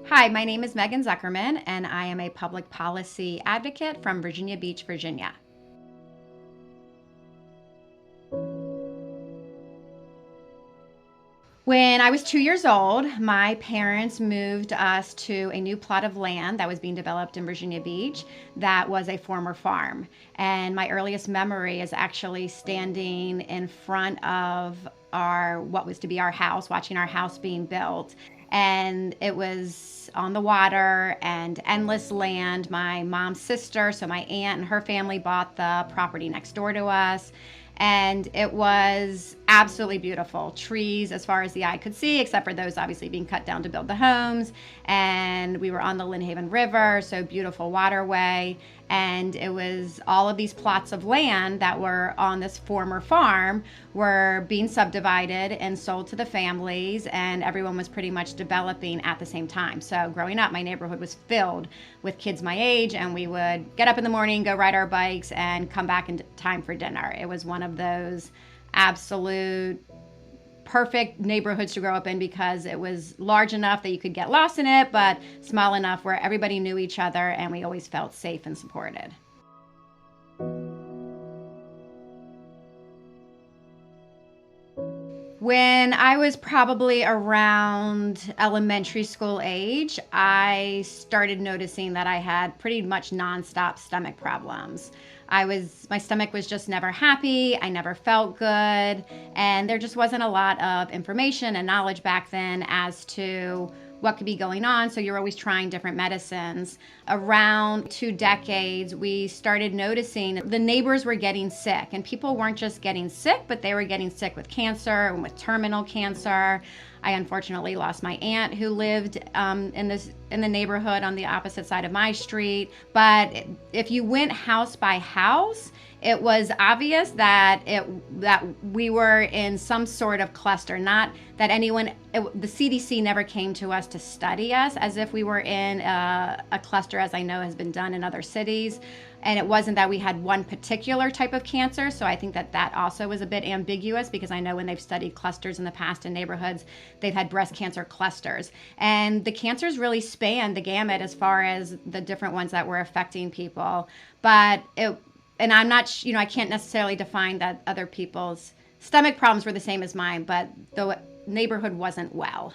Hi, my name is Megan Zuckerman, and I am a public policy advocate from Virginia Beach, Virginia. When I was 2 years old, my parents moved us to a new plot of land that was being developed in Virginia Beach that was a former farm. And my earliest memory is actually standing in front of what was to be our house, watching our house being built. And it was on the water and endless land. My mom's sister, so my aunt and her family, bought the property next door to us, and it was absolutely beautiful. Trees as far as the eye could see, except for those obviously being cut down to build the homes. And we were on the Lynnhaven River, so beautiful waterway. And it was all of these plots of land that were on this former farm were being subdivided and sold to the families, and everyone was pretty much developing at the same time. So growing up, my neighborhood was filled with kids my age, and we would get up in the morning, go ride our bikes, and come back in time for dinner. It was one of those absolute perfect neighborhoods to grow up in because it was large enough that you could get lost in it, but small enough where everybody knew each other and we always felt safe and supported. When I was probably around elementary school age, I started noticing that I had pretty much nonstop stomach problems. My stomach was just never happy. I never felt good. And there just wasn't a lot of information and knowledge back then as to what could be going on. So you're always trying different medicines. Around 2 decades, we started noticing the neighbors were getting sick, and people weren't just getting sick, but they were getting sick with cancer and with terminal cancer. I unfortunately lost my aunt who lived in the neighborhood on the opposite side of my street. But if you went house by house, it was obvious that we were in some sort of cluster. Not that the CDC never came to us to study us as if we were in a cluster, as I know has been done in other cities. And it wasn't that we had one particular type of cancer. So I think that also was a bit ambiguous, because I know when they've studied clusters in the past in neighborhoods, they've had breast cancer clusters. And the cancers really span the gamut as far as the different ones that were affecting people. And I'm not, I can't necessarily define that other people's stomach problems were the same as mine, but the neighborhood wasn't well.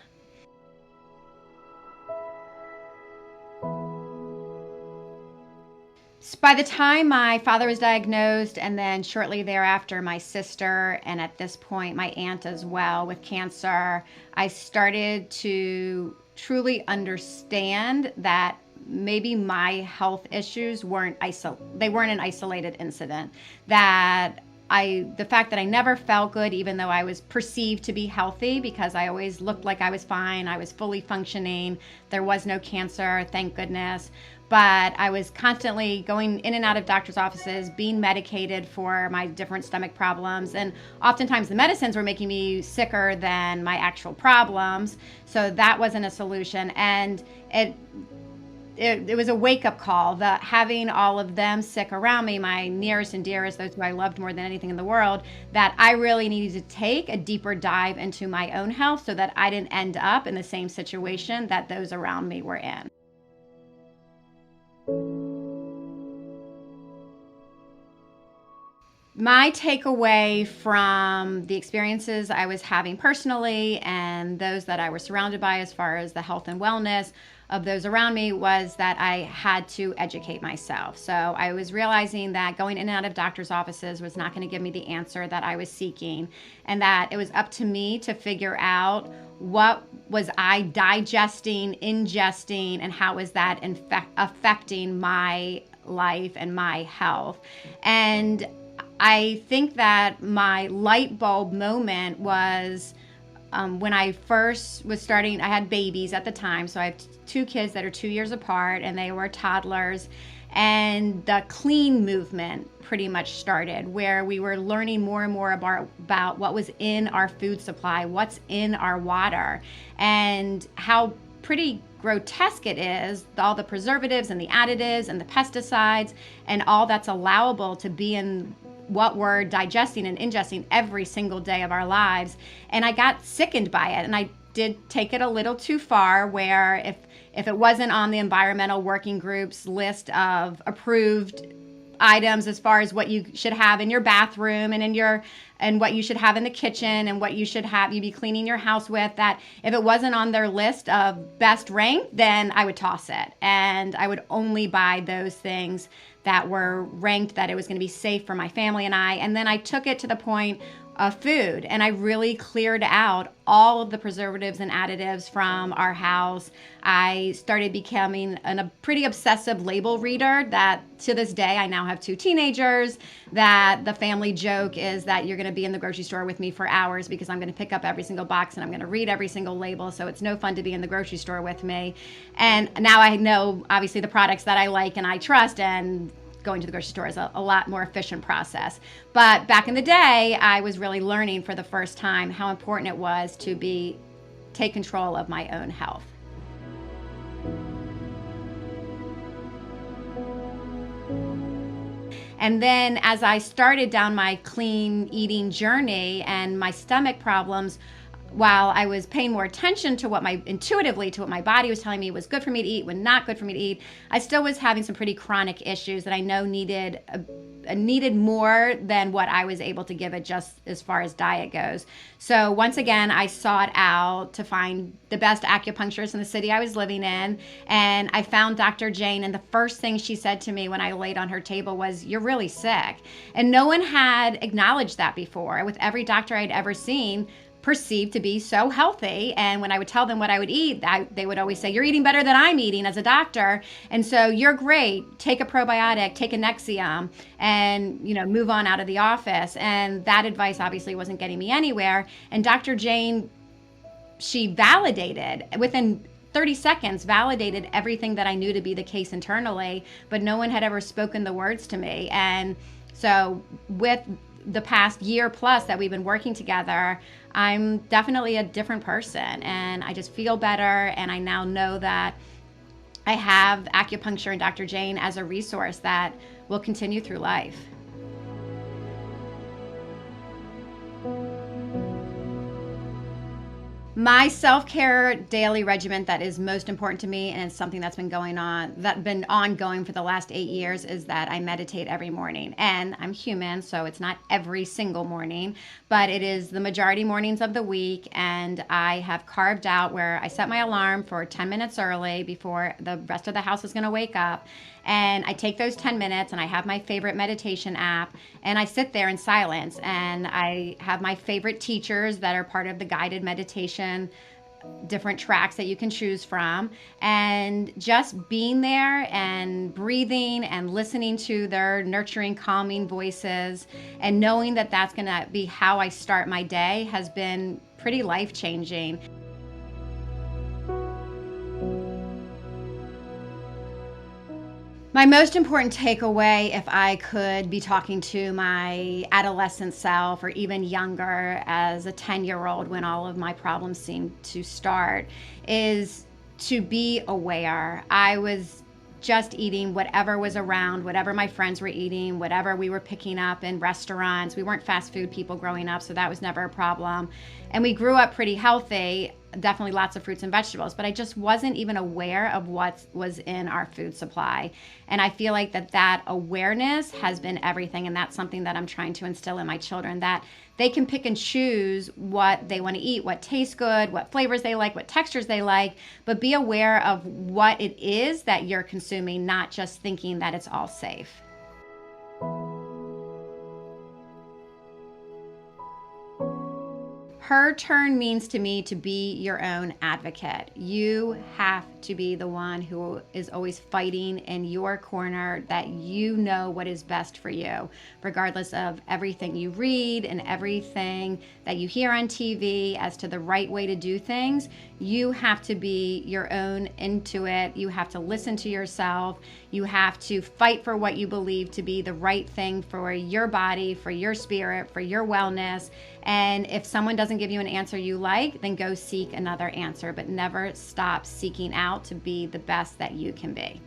By the time my father was diagnosed, and then shortly thereafter my sister, and at this point my aunt as well, with cancer, I started to truly understand that maybe my health issues weren't an isolated incident. The fact that I never felt good, even though I was perceived to be healthy, because I always looked like I was fine, I was fully functioning, there was no cancer, thank goodness. But I was constantly going in and out of doctor's offices, being medicated for my different stomach problems. And oftentimes the medicines were making me sicker than my actual problems. So that wasn't a solution. And it was a wake-up call, that having all of them sick around me, my nearest and dearest, those who I loved more than anything in the world, that I really needed to take a deeper dive into my own health so that I didn't end up in the same situation that those around me were in. My takeaway from the experiences I was having personally and those that I was surrounded by as far as the health and wellness of those around me was that I had to educate myself. So I was realizing that going in and out of doctor's offices was not going to give me the answer that I was seeking, and that it was up to me to figure out what was I digesting, ingesting, and how was that affecting my life and my health. And I think that my light bulb moment was when I first was starting. I had babies at the time, so I have two kids that are 2 years apart, and they were toddlers. And the clean movement pretty much started, where we were learning more and more about what was in our food supply, what's in our water, and how pretty grotesque it is, all the preservatives and the additives and the pesticides and all that's allowable to be in what we're digesting and ingesting every single day of our lives. And I got sickened by it. And did take it a little too far, where if it wasn't on the environmental working group's list of approved items as far as what you should have in your bathroom and what you should have in the kitchen and what you should have you be cleaning your house with, that if it wasn't on their list of best rank, then I would toss it, and I would only buy those things that were ranked that it was going to be safe for my family and I. And then I took it to the point of food, and I really cleared out all of the preservatives and additives from our house. I started becoming a pretty obsessive label reader, that to this day I now have 2 teenagers, that the family joke is that you're going to be in the grocery store with me for hours, because I'm going to pick up every single box and I'm going to read every single label, so it's no fun to be in the grocery store with me. And now I know obviously the products that I like and I trust, and going to the grocery store is a lot more efficient process. But back in the day, I was really learning for the first time how important it was to take control of my own health. And then as I started down my clean eating journey and my stomach problems, while I was paying more attention to intuitively to what my body was telling me was good for me to eat, when not good for me to eat, I still was having some pretty chronic issues that I know needed more than what I was able to give it, just as far as diet goes. So once again, I sought out to find the best acupuncturist in the city I was living in, and I found Dr. Jane, and the first thing she said to me when I laid on her table was, "You're really sick." And no one had acknowledged that before. With every doctor I'd ever seen, perceived to be so healthy, and when I would tell them what I would eat, they would always say, "You're eating better than I'm eating as a doctor, and so you're great. Take a probiotic, take a Nexium, and move on out of the office." And that advice obviously wasn't getting me anywhere. And Dr. Jane, she validated within 30 seconds, validated everything that I knew to be the case internally, but no one had ever spoken the words to me. And so with the past year plus that we've been working together, I'm definitely a different person, and I just feel better. And I now know that I have acupuncture and Dr. Jane as a resource that will continue through life. My self-care daily regimen that is most important to me, and it's something that's been ongoing for the last 8 years, is that I meditate every morning. And I'm human, so it's not every single morning, but it is the majority mornings of the week. And I have carved out where I set my alarm for 10 minutes early before the rest of the house is going to wake up. And I take those 10 minutes and I have my favorite meditation app, and I sit there in silence, and I have my favorite teachers that are part of the guided meditation, different tracks that you can choose from, and just being there and breathing and listening to their nurturing, calming voices, and knowing that that's going to be how I start my day has been pretty life-changing. My most important takeaway, if I could be talking to my adolescent self, or even younger, as a 10-year-old when all of my problems seemed to start, is to be aware. I was just eating whatever was around, whatever my friends were eating, whatever we were picking up in restaurants. We weren't fast food people growing up, so that was never a problem. And we grew up pretty healthy, definitely lots of fruits and vegetables, but I just wasn't even aware of what was in our food supply. And I feel like that awareness has been everything, and that's something that I'm trying to instill in my children, that they can pick and choose what they want to eat, what tastes good, what flavors they like, what textures they like, but be aware of what it is that you're consuming, not just thinking that it's all safe. Her turn means to me to be your own advocate. You have to be the one who is always fighting in your corner, that you know what is best for you, regardless of everything you read and everything that you hear on TV as to the right way to do things. You have to be your own intuit. You have to listen to yourself. You have to fight for what you believe to be the right thing for your body, for your spirit, for your wellness. And if someone doesn't give you an answer you like, then go seek another answer, but never stop seeking out to be the best that you can be.